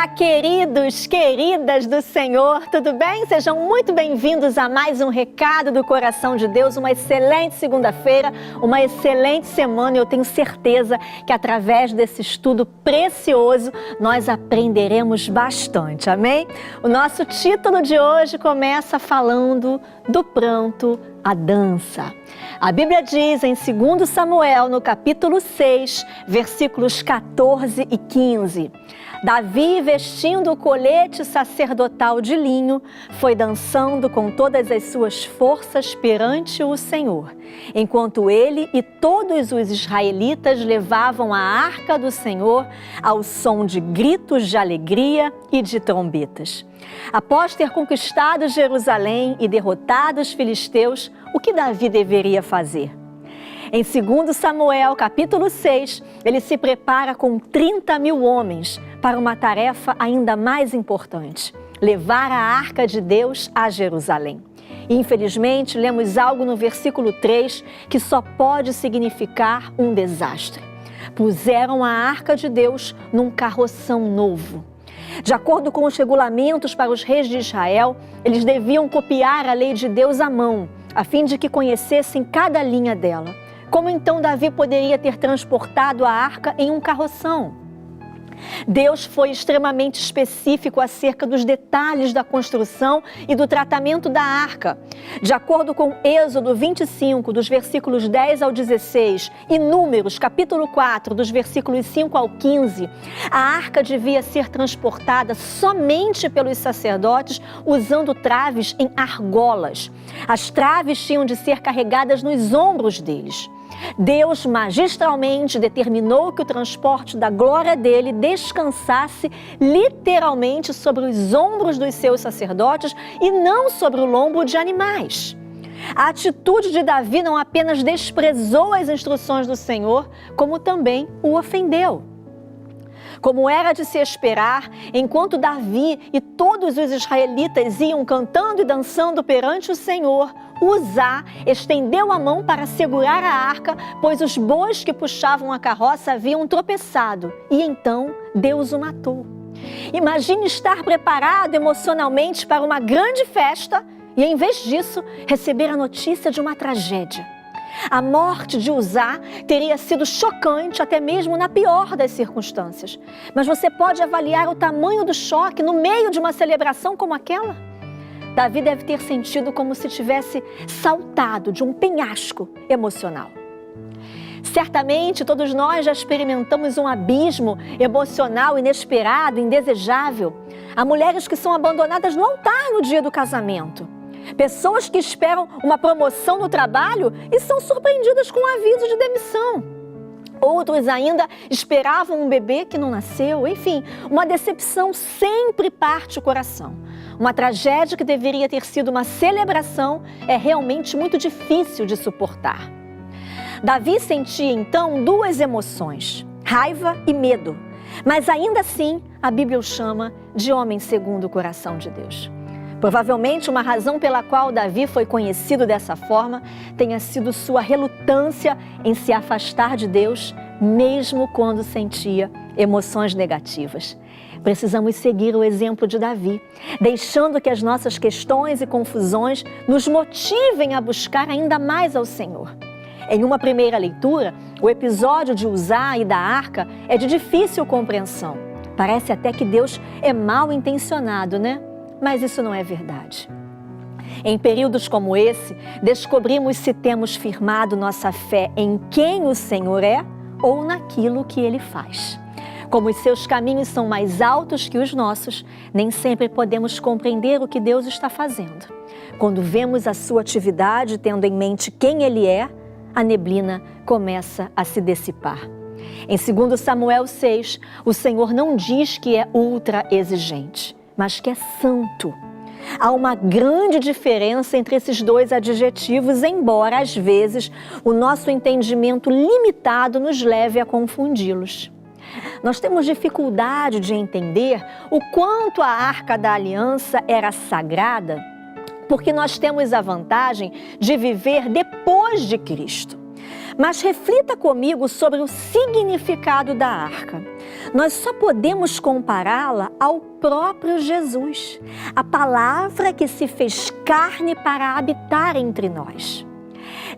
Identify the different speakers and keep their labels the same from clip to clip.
Speaker 1: Olá, queridos, queridas do Senhor, tudo bem? Sejam muito bem-vindos a mais um Recado do Coração de Deus, uma excelente segunda-feira, uma excelente semana. Eu tenho certeza que através desse estudo precioso nós aprenderemos bastante, amém? O nosso título de hoje começa falando do pranto à dança. A Bíblia diz em 2 Samuel, no capítulo 6, versículos 14 e 15, Davi, vestindo o colete sacerdotal de linho, foi dançando com todas as suas forças perante o Senhor, enquanto ele e todos os israelitas levavam a arca do Senhor ao som de gritos de alegria e de trombetas. Após ter conquistado Jerusalém e derrotado os filisteus, o que Davi deveria fazer? Em 2 Samuel, capítulo 6, ele se prepara com 30.000 homens para uma tarefa ainda mais importante: levar a arca de Deus a Jerusalém. E, infelizmente, lemos algo no versículo 3 que só pode significar um desastre. Puseram a arca de Deus num carroção novo. De acordo com os regulamentos para os reis de Israel, eles deviam copiar a lei de Deus à mão, a fim de que conhecessem cada linha dela. Como então Davi poderia ter transportado a arca em um carroção? Deus foi extremamente específico acerca dos detalhes da construção e do tratamento da arca. De acordo com Êxodo 25, dos versículos 10 ao 16, e Números, capítulo 4, dos versículos 5 ao 15, a arca devia ser transportada somente pelos sacerdotes usando traves em argolas. As traves tinham de ser carregadas nos ombros deles. Deus magistralmente determinou que o transporte da glória dele descansasse literalmente sobre os ombros dos seus sacerdotes e não sobre o lombo de animais. A atitude de Davi não apenas desprezou as instruções do Senhor, como também o ofendeu. Como era de se esperar, enquanto Davi e todos os israelitas iam cantando e dançando perante o Senhor, Uzá estendeu a mão para segurar a arca, pois os bois que puxavam a carroça haviam tropeçado, e então Deus o matou. Imagine estar preparado emocionalmente para uma grande festa e, em vez disso, receber a notícia de uma tragédia. A morte de Uzá teria sido chocante até mesmo na pior das circunstâncias. Mas você pode avaliar o tamanho do choque no meio de uma celebração como aquela? Davi deve ter sentido como se tivesse saltado de um penhasco emocional. Certamente todos nós já experimentamos um abismo emocional inesperado, indesejável. Há mulheres que são abandonadas no altar no dia do casamento. Pessoas que esperam uma promoção no trabalho e são surpreendidas com um aviso de demissão. Outros ainda esperavam um bebê que não nasceu. Enfim, uma decepção sempre parte o coração. Uma tragédia que deveria ter sido uma celebração é realmente muito difícil de suportar. Davi sentia então duas emoções, raiva e medo. Mas ainda assim, a Bíblia o chama de homem segundo o coração de Deus. Provavelmente uma razão pela qual Davi foi conhecido dessa forma tenha sido sua relutância em se afastar de Deus, mesmo quando sentia emoções negativas. Precisamos seguir o exemplo de Davi, deixando que as nossas questões e confusões nos motivem a buscar ainda mais ao Senhor. Em uma primeira leitura, o episódio de Uzá e da arca é de difícil compreensão. Parece até que Deus é mal intencionado, né? Mas isso não é verdade. Em períodos como esse, descobrimos se temos firmado nossa fé em quem o Senhor é ou naquilo que Ele faz. Como os seus caminhos são mais altos que os nossos, nem sempre podemos compreender o que Deus está fazendo. Quando vemos a sua atividade tendo em mente quem Ele é, a neblina começa a se dissipar. Em 2 Samuel 6, o Senhor não diz que é ultra exigente, mas que é santo. Há uma grande diferença entre esses dois adjetivos, embora, às vezes, o nosso entendimento limitado nos leve a confundi-los. Nós temos dificuldade de entender o quanto a Arca da Aliança era sagrada, porque nós temos a vantagem de viver depois de Cristo. Mas reflita comigo sobre o significado da arca. Nós só podemos compará-la ao próprio Jesus, a palavra que se fez carne para habitar entre nós.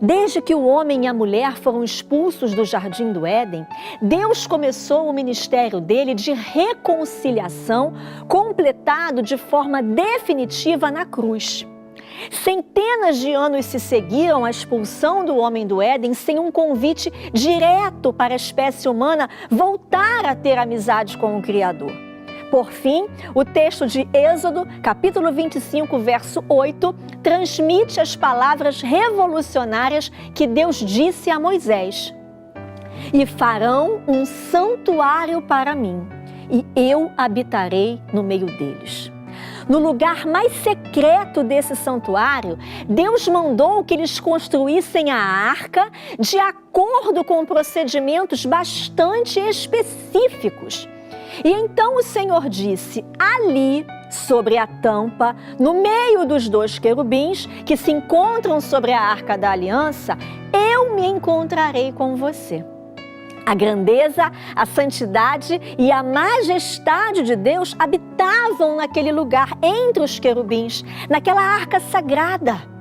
Speaker 1: Desde que o homem e a mulher foram expulsos do Jardim do Éden, Deus começou o ministério dele de reconciliação, completado de forma definitiva na cruz. Centenas de anos se seguiram à expulsão do homem do Éden sem um convite direto para a espécie humana voltar a ter amizade com o Criador. Por fim, o texto de Êxodo, capítulo 25, verso 8, transmite as palavras revolucionárias que Deus disse a Moisés: "E farão um santuário para mim, e eu habitarei no meio deles." No lugar mais secreto desse santuário, Deus mandou que eles construíssem a arca de acordo com procedimentos bastante específicos. E então o Senhor disse: ali, sobre a tampa, no meio dos dois querubins que se encontram sobre a arca da aliança, eu me encontrarei com você. A grandeza, a santidade e a majestade de Deus habitavam naquele lugar entre os querubins, naquela arca sagrada.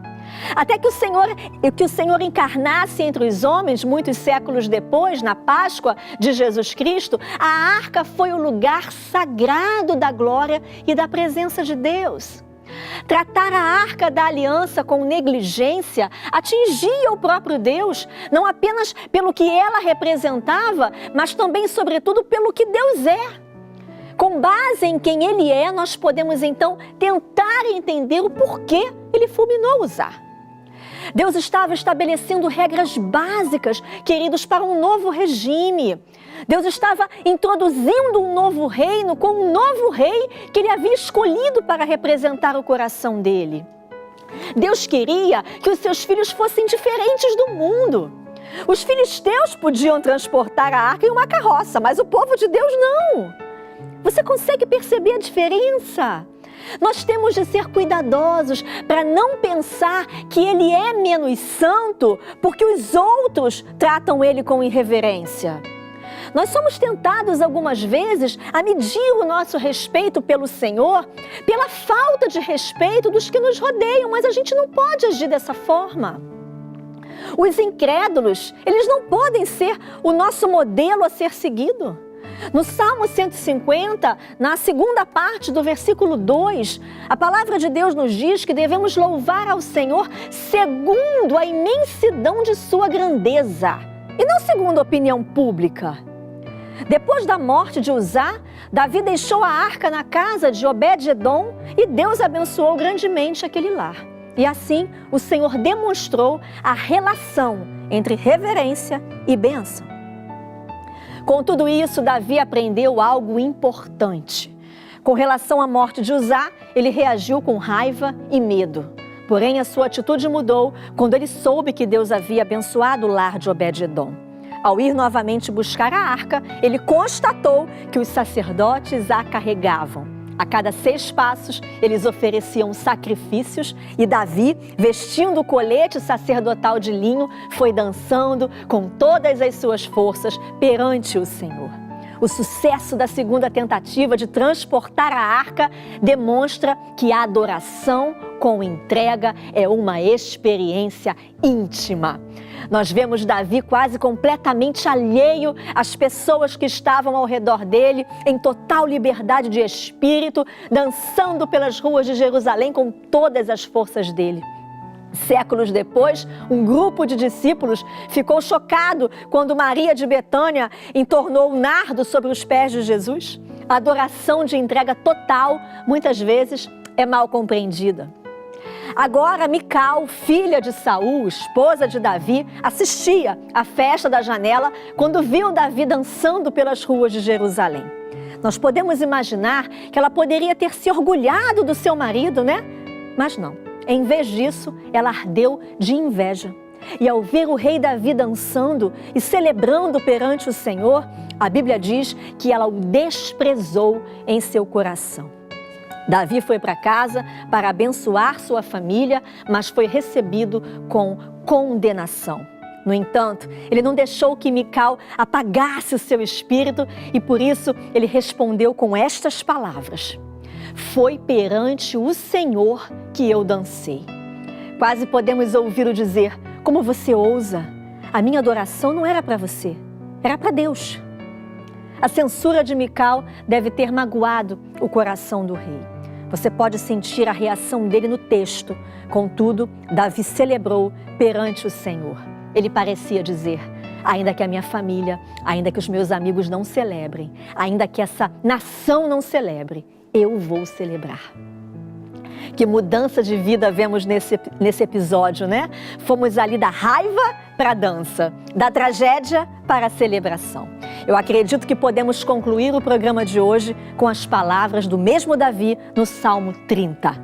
Speaker 1: Até que o Senhor encarnasse entre os homens, muitos séculos depois, na Páscoa de Jesus Cristo, a arca foi o lugar sagrado da glória e da presença de Deus. Tratar a arca da aliança com negligência atingia o próprio Deus, não apenas pelo que ela representava, mas também, sobretudo, pelo que Deus é. Com base em quem Ele é, nós podemos então tentar entender o porquê Ele fulminou Uzá. Deus estava estabelecendo regras básicas, queridos, para um novo regime. Deus estava introduzindo um novo reino com um novo rei que Ele havia escolhido para representar o coração dele. Deus queria que os seus filhos fossem diferentes do mundo. Os filisteus podiam transportar a arca em uma carroça, mas o povo de Deus não. Você consegue perceber a diferença? Nós temos de ser cuidadosos para não pensar que Ele é menos santo porque os outros tratam Ele com irreverência. Nós somos tentados algumas vezes a medir o nosso respeito pelo Senhor pela falta de respeito dos que nos rodeiam, mas a gente não pode agir dessa forma. Os incrédulos, eles não podem ser o nosso modelo a ser seguido. No Salmo 150, na segunda parte do versículo 2, a palavra de Deus nos diz que devemos louvar ao Senhor segundo a imensidão de sua grandeza, e não segundo a opinião pública. Depois da morte de Uzá, Davi deixou a arca na casa de Obed-edom e Deus abençoou grandemente aquele lar. E assim, o Senhor demonstrou a relação entre reverência e bênção. Com tudo isso, Davi aprendeu algo importante. Com relação à morte de Uzá, ele reagiu com raiva e medo. Porém, a sua atitude mudou quando ele soube que Deus havia abençoado o lar de Obed-edom. Ao ir novamente buscar a arca, ele constatou que os sacerdotes a carregavam. A cada 6 passos, eles ofereciam sacrifícios e Davi, vestindo o colete sacerdotal de linho, foi dançando com todas as suas forças perante o Senhor. O sucesso da segunda tentativa de transportar a arca demonstra que a adoração com entrega é uma experiência íntima. Nós vemos Davi quase completamente alheio às pessoas que estavam ao redor dele, em total liberdade de espírito, dançando pelas ruas de Jerusalém com todas as forças dele. Séculos depois, um grupo de discípulos ficou chocado quando Maria de Betânia entornou o nardo sobre os pés de Jesus. A adoração de entrega total, muitas vezes, é mal compreendida. Agora, Mical, filha de Saul, esposa de Davi, assistia à festa da janela quando viu Davi dançando pelas ruas de Jerusalém. Nós podemos imaginar que ela poderia ter se orgulhado do seu marido, né? Mas não. Em vez disso, ela ardeu de inveja. E ao ver o rei Davi dançando e celebrando perante o Senhor, a Bíblia diz que ela o desprezou em seu coração. Davi foi para casa para abençoar sua família, mas foi recebido com condenação. No entanto, ele não deixou que Mical apagasse o seu espírito e por isso ele respondeu com estas palavras: foi perante o Senhor que eu dancei. Quase podemos ouvi-lo dizer: como você ousa? A minha adoração não era para você, era para Deus. A censura de Mical deve ter magoado o coração do rei. Você pode sentir a reação dele no texto. Contudo, Davi celebrou perante o Senhor. Ele parecia dizer: ainda que a minha família, ainda que os meus amigos não celebrem, ainda que essa nação não celebre, eu vou celebrar. Que mudança de vida vemos nesse episódio, né? Fomos ali da raiva para a dança, da tragédia para a celebração. Eu acredito que podemos concluir o programa de hoje com as palavras do mesmo Davi no Salmo 30.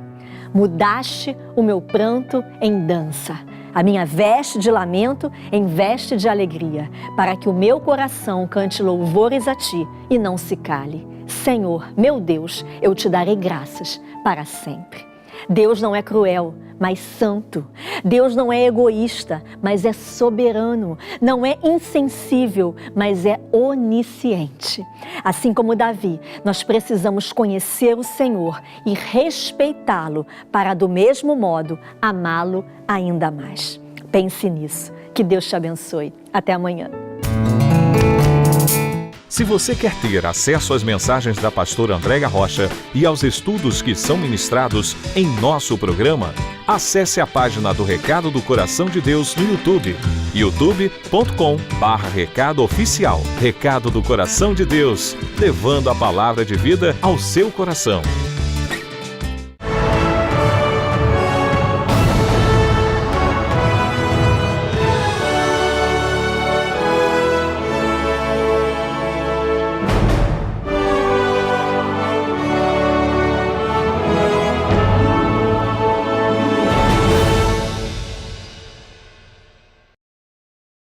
Speaker 1: Mudaste o meu pranto em dança, a minha veste de lamento em veste de alegria, para que o meu coração cante louvores a ti e não se cale. Senhor, meu Deus, eu te darei graças para sempre. Deus não é cruel, mas santo. Deus não é egoísta, mas é soberano. Não é insensível, mas é onisciente. Assim como Davi, nós precisamos conhecer o Senhor e respeitá-lo para, do mesmo modo, amá-lo ainda mais. Pense nisso. Que Deus te abençoe. Até amanhã.
Speaker 2: Se você quer ter acesso às mensagens da pastora Andréia Rocha e aos estudos que são ministrados em nosso programa, acesse a página do Recado do Coração de Deus no YouTube, youtube.com/Recado Oficial. Recado do Coração de Deus, levando a palavra de vida ao seu coração.